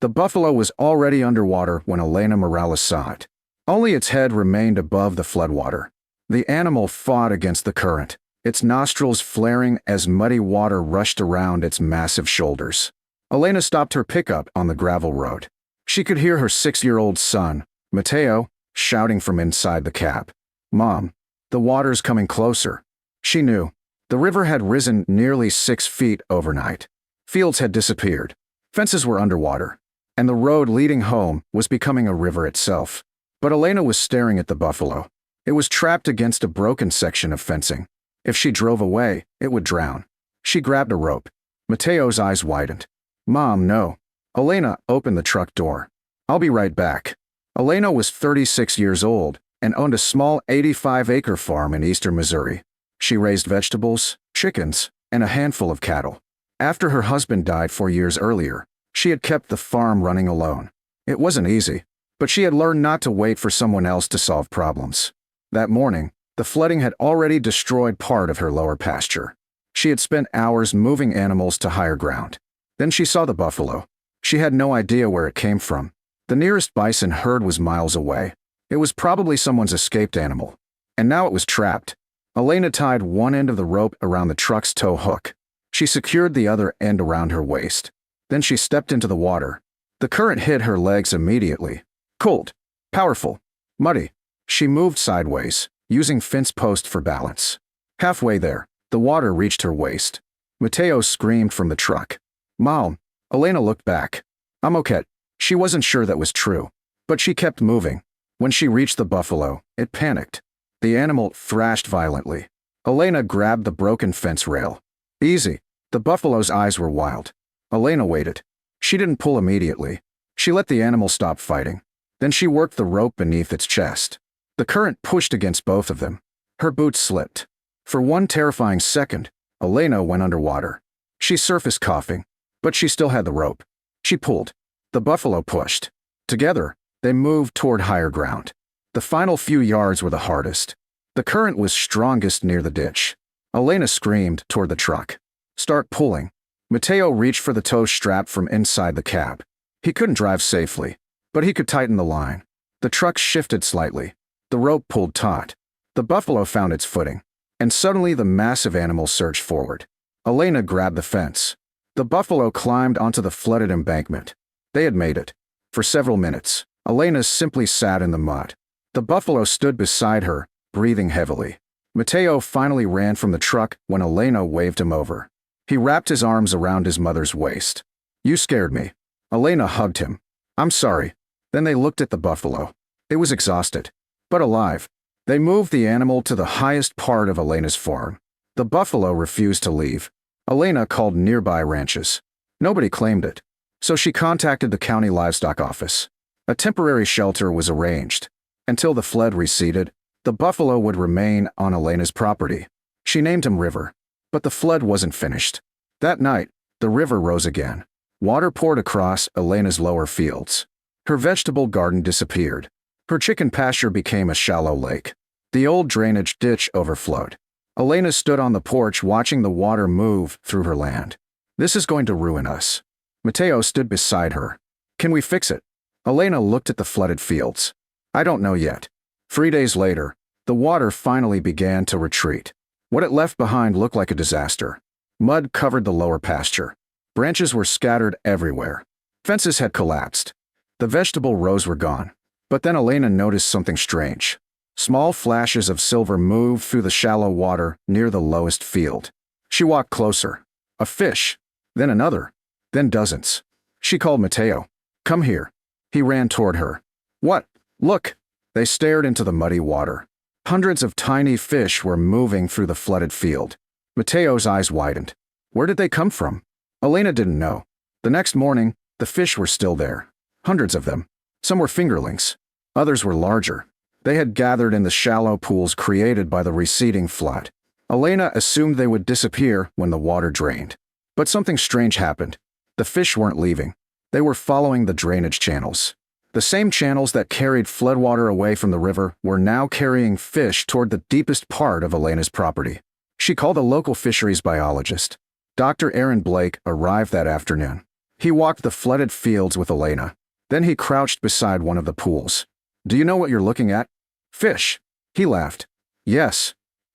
The buffalo was already underwater when Elena Morales saw it. Only its head remained above the floodwater. The animal fought against the current, its nostrils flaring as muddy water rushed around its massive shoulders. Elena stopped her pickup on the gravel road. She could hear her 6-year-old son, Mateo, shouting from inside the cab. "Mom, the water's coming closer." She knew. The river had risen nearly 6 feet overnight. Fields had disappeared. Fences were underwater. And the road leading home was becoming a river itself. But Elena was staring at the buffalo. It was trapped against a broken section of fencing. If she drove away, it would drown. She grabbed a rope. Mateo's eyes widened. "Mom, no." Elena opened the truck door. "I'll be right back." Elena was 36 years old and owned a small 85-acre farm in eastern Missouri. She raised vegetables, chickens, and a handful of cattle. After her husband died 4 years earlier, she had kept the farm running alone. It wasn't easy, but she had learned not to wait for someone else to solve problems. That morning, the flooding had already destroyed part of her lower pasture. She had spent hours moving animals to higher ground. Then she saw the buffalo. She had no idea where it came from. The nearest bison herd was miles away. It was probably someone's escaped animal. And now it was trapped. Elena tied one end of the rope around the truck's tow hook. She secured the other end around her waist. Then she stepped into the water. The current hit her legs immediately. Cold, powerful, muddy. She moved sideways, using fence post for balance. Halfway there, the water reached her waist. Mateo screamed from the truck. "Mom." Elena looked back. "I'm okay." She wasn't sure that was true, but she kept moving. When she reached the buffalo, it panicked. The animal thrashed violently. Elena grabbed the broken fence rail. "Easy." The buffalo's eyes were wild. Elena waited. She didn't pull immediately. She let the animal stop fighting. Then she worked the rope beneath its chest. The current pushed against both of them. Her boots slipped. For one terrifying second, Elena went underwater. She surfaced coughing, but she still had the rope. She pulled. The buffalo pushed. Together, they moved toward higher ground. The final few yards were the hardest. The current was strongest near the ditch. Elena screamed toward the truck. "Start pulling." Mateo reached for the tow strap from inside the cab. He couldn't drive safely, but he could tighten the line. The truck shifted slightly. The rope pulled taut. The buffalo found its footing, and suddenly the massive animal surged forward. Elena grabbed the fence. The buffalo climbed onto the flooded embankment. They had made it. For several minutes, Elena simply sat in the mud. The buffalo stood beside her, breathing heavily. Mateo finally ran from the truck when Elena waved him over. He wrapped his arms around his mother's waist. "You scared me." Elena hugged him. "I'm sorry." Then they looked at the buffalo. It was exhausted, but alive. They moved the animal to the highest part of Elena's farm. The buffalo refused to leave. Elena called nearby ranches. Nobody claimed it, so she contacted the county livestock office. A temporary shelter was arranged. Until the flood receded, the buffalo would remain on Elena's property. She named him River. But the flood wasn't finished. That night, the river rose again. Water poured across Elena's lower fields. Her vegetable garden disappeared. Her chicken pasture became a shallow lake. The old drainage ditch overflowed. Elena stood on the porch watching the water move through her land. "This is going to ruin us." Mateo stood beside her. "Can we fix it?" Elena looked at the flooded fields. "I don't know yet." 3 days later, the water finally began to retreat. What it left behind looked like a disaster. Mud covered the lower pasture. Branches were scattered everywhere. Fences had collapsed. The vegetable rows were gone. But then Elena noticed something strange. Small flashes of silver moved through the shallow water near the lowest field. She walked closer. A fish. Then another. Then dozens. She called Mateo. "Come here." He ran toward her. "What? Look." They stared into the muddy water. Hundreds of tiny fish were moving through the flooded field. Mateo's eyes widened. Where did they come from? Elena didn't know. The next morning, the fish were still there. Hundreds of them. Some were fingerlings. Others were larger. They had gathered in the shallow pools created by the receding flood. Elena assumed they would disappear when the water drained. But something strange happened. The fish weren't leaving. They were following the drainage channels. The same channels that carried floodwater away from the river were now carrying fish toward the deepest part of Elena's property. She called a local fisheries biologist. Dr. Aaron Blake arrived that afternoon. He walked the flooded fields with Elena. Then he crouched beside one of the pools. "Do you know what you're looking at?" "Fish." He laughed. "Yes."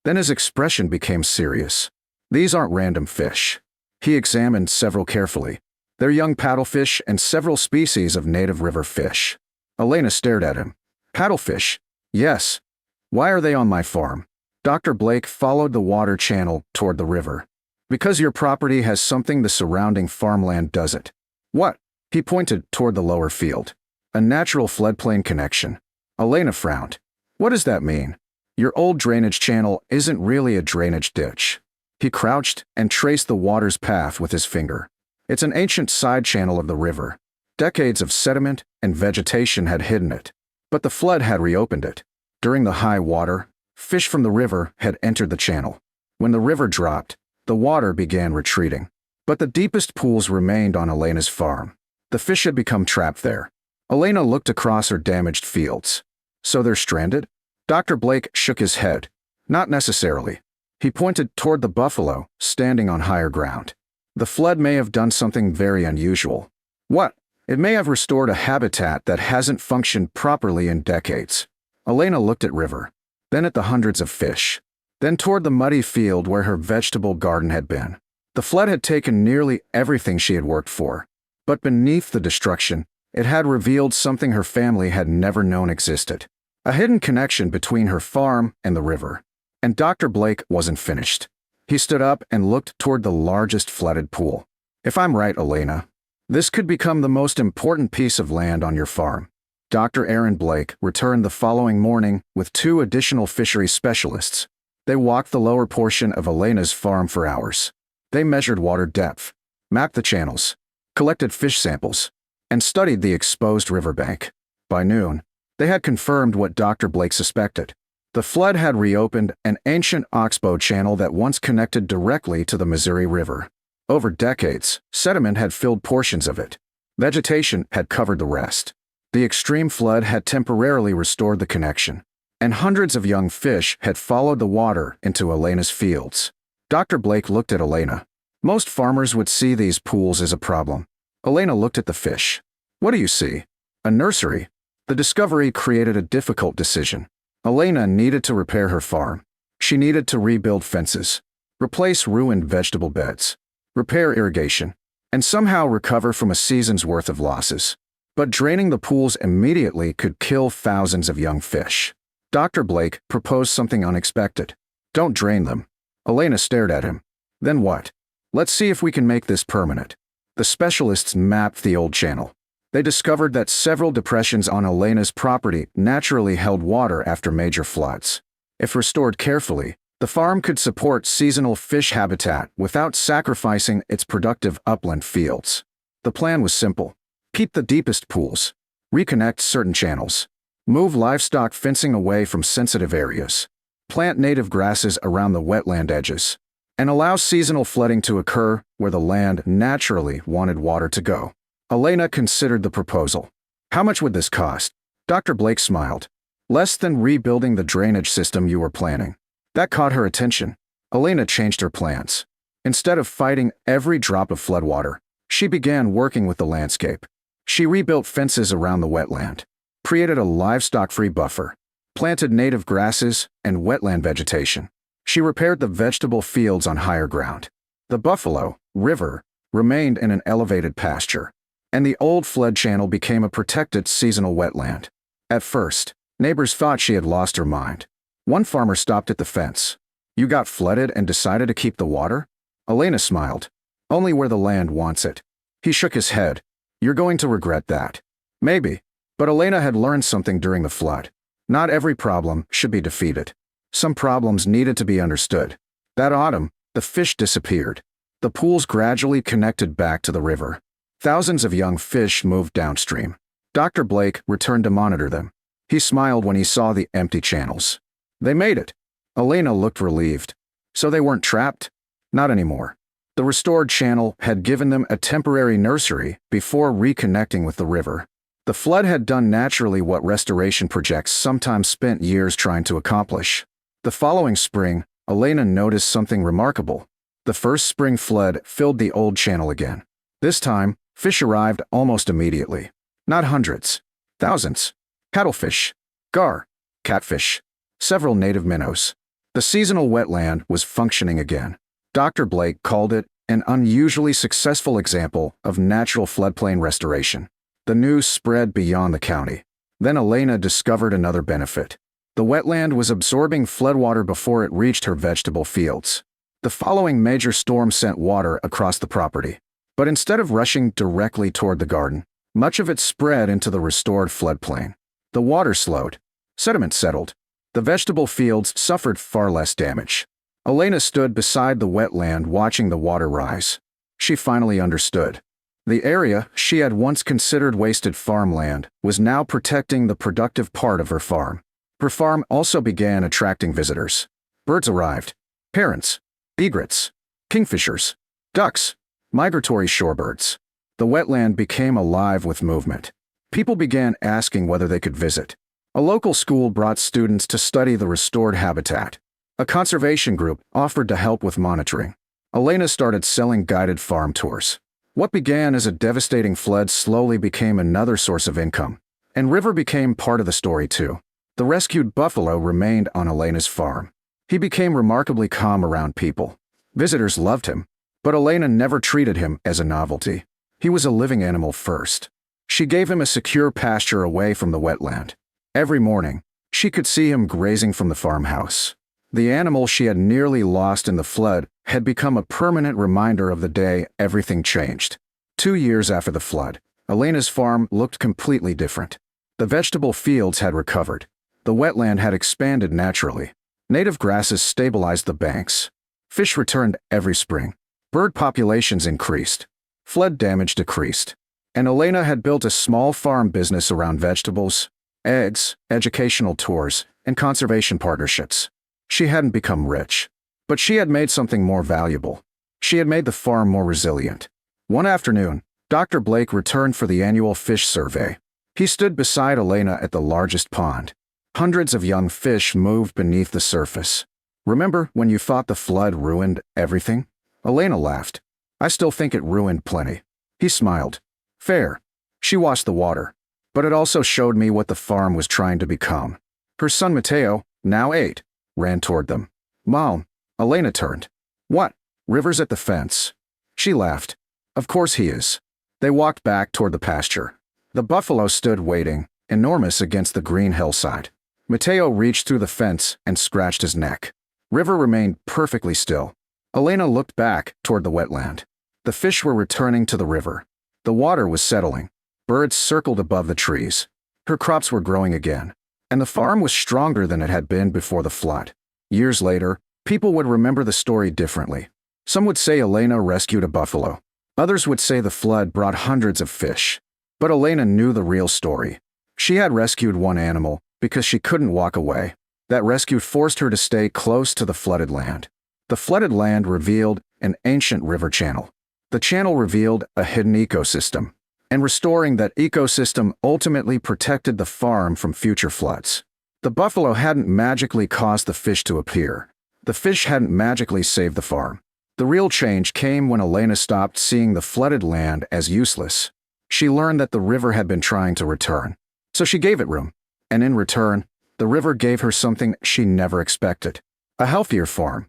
Then his expression became serious. "These aren't random fish." He examined several carefully. They're young paddlefish and several species of native river fish. Elena stared at him. "Paddlefish?" "Yes." "Why are they on my farm?" Dr. Blake followed the water channel toward the river. "Because your property has something the surrounding farmland doesn't." "What?" He pointed toward the lower field. "A natural floodplain connection." Elena frowned. "What does that mean?" "Your old drainage channel isn't really a drainage ditch." He crouched and traced the water's path with his finger. "It's an ancient side channel of the river. Decades of sediment and vegetation had hidden it, but the flood had reopened it. During the high water, fish from the river had entered the channel. When the river dropped, the water began retreating. But the deepest pools remained on Elena's farm. The fish had become trapped there." Elena looked across her damaged fields. "So they're stranded?" Dr. Blake shook his head. "Not necessarily." He pointed toward the buffalo, standing on higher ground. "The flood may have done something very unusual." "What?" "It may have restored a habitat that hasn't functioned properly in decades." Elena looked at river, then at the hundreds of fish, then toward the muddy field where her vegetable garden had been. The flood had taken nearly everything she had worked for, but beneath the destruction, it had revealed something her family had never known existed. A hidden connection between her farm and the river. And Dr. Blake wasn't finished. He stood up and looked toward the largest flooded pool. "If I'm right, Elena, this could become the most important piece of land on your farm." Dr. Aaron Blake returned the following morning with 2 additional fisheries specialists. They walked the lower portion of Elena's farm for hours. They measured water depth, mapped the channels, collected fish samples, and studied the exposed riverbank. By noon, they had confirmed what Dr. Blake suspected. The flood had reopened an ancient oxbow channel that once connected directly to the Missouri River. Over decades, sediment had filled portions of it. Vegetation had covered the rest. The extreme flood had temporarily restored the connection, and hundreds of young fish had followed the water into Elena's fields. Dr. Blake looked at Elena. Most farmers would see these pools as a problem. Elena looked at the fish. "What do you see?" "A nursery." The discovery created a difficult decision. Elena needed to repair her farm. She needed to rebuild fences, replace ruined vegetable beds, repair irrigation, and somehow recover from a season's worth of losses. But draining the pools immediately could kill thousands of young fish. Dr. Blake proposed something unexpected. "Don't drain them." Elena stared at him. "Then what?" "Let's see if we can make this permanent." The specialists mapped the old channel. They discovered that several depressions on Elena's property naturally held water after major floods. If restored carefully, the farm could support seasonal fish habitat without sacrificing its productive upland fields. The plan was simple. Keep the deepest pools, reconnect certain channels, move livestock fencing away from sensitive areas, plant native grasses around the wetland edges, and allow seasonal flooding to occur where the land naturally wanted water to go. Elena considered the proposal. "How much would this cost?" Dr. Blake smiled. "Less than rebuilding the drainage system you were planning." That caught her attention. Elena changed her plans. Instead of fighting every drop of floodwater, she began working with the landscape. She rebuilt fences around the wetland, created a livestock-free buffer, planted native grasses and wetland vegetation. She repaired the vegetable fields on higher ground. The buffalo, river, remained in an elevated pasture, and the old flood channel became a protected seasonal wetland. At first, neighbors thought she had lost her mind. One farmer stopped at the fence. "You got flooded and decided to keep the water?" Elena smiled. "Only where the land wants it." He shook his head. "You're going to regret that." "Maybe." But Elena had learned something during the flood. Not every problem should be defeated. Some problems needed to be understood. That autumn, the fish disappeared. The pools gradually connected back to the river. Thousands of young fish moved downstream. Dr. Blake returned to monitor them. He smiled when he saw the empty channels. They made it. Elena looked relieved. So they weren't trapped? Not anymore. The restored channel had given them a temporary nursery before reconnecting with the river. The flood had done naturally what restoration projects sometimes spent years trying to accomplish. The following spring, Elena noticed something remarkable. The first spring flood filled the old channel again. This time, Fish arrived almost immediately. Not hundreds. Thousands. Cuttlefish. Gar. Catfish. Several native minnows. The seasonal wetland was functioning again. Dr. Blake called it an unusually successful example of natural floodplain restoration. The news spread beyond the county. Then Elena discovered another benefit. The wetland was absorbing floodwater before it reached her vegetable fields. The following major storm sent water across the property. But instead of rushing directly toward the garden, much of it spread into the restored floodplain. The water slowed. Sediment settled. The vegetable fields suffered far less damage. Elena stood beside the wetland watching the water rise. She finally understood. The area she had once considered wasted farmland was now protecting the productive part of her farm. Her farm also began attracting visitors. Birds arrived. Parrots, egrets, kingfishers, ducks, migratory shorebirds. The wetland became alive with movement. People began asking whether they could visit. A local school brought students to study the restored habitat. A conservation group offered to help with monitoring. Elena started selling guided farm tours. What began as a devastating flood slowly became another source of income. And River became part of the story too. The rescued buffalo remained on Elena's farm. He became remarkably calm around people. Visitors loved him, but Elena never treated him as a novelty. He was a living animal first. She gave him a secure pasture away from the wetland. Every morning, she could see him grazing from the farmhouse. The animal she had nearly lost in the flood had become a permanent reminder of the day everything changed. 2 years after the flood, Elena's farm looked completely different. The vegetable fields had recovered. The wetland had expanded naturally. Native grasses stabilized the banks. Fish returned every spring. Bird populations increased. Flood damage decreased. And Elena had built a small farm business around vegetables, eggs, educational tours, and conservation partnerships. She hadn't become rich, but she had made something more valuable. She had made the farm more resilient. One afternoon, Dr. Blake returned for the annual fish survey. He stood beside Elena at the largest pond. Hundreds of young fish moved beneath the surface. Remember when you thought the flood ruined everything? Elena laughed. I still think it ruined plenty. He smiled. Fair. She watched the water. But it also showed me what the farm was trying to become. Her son Mateo, now 8, ran toward them. Mom, Elena turned. What? River's at the fence. She laughed. Of course he is. They walked back toward the pasture. The buffalo stood waiting, enormous against the green hillside. Mateo reached through the fence and scratched his neck. River remained perfectly still. Elena looked back toward the wetland. The fish were returning to the river. The water was settling. Birds circled above the trees. Her crops were growing again. And the farm was stronger than it had been before the flood. Years later, people would remember the story differently. Some would say Elena rescued a buffalo. Others would say the flood brought hundreds of fish. But Elena knew the real story. She had rescued one animal because she couldn't walk away. That rescue forced her to stay close to the flooded land. The flooded land revealed an ancient river channel. The channel revealed a hidden ecosystem. And restoring that ecosystem ultimately protected the farm from future floods. The buffalo hadn't magically caused the fish to appear. The fish hadn't magically saved the farm. The real change came when Elena stopped seeing the flooded land as useless. She learned that the river had been trying to return. So she gave it room. And in return, the river gave her something she never expected. A healthier farm,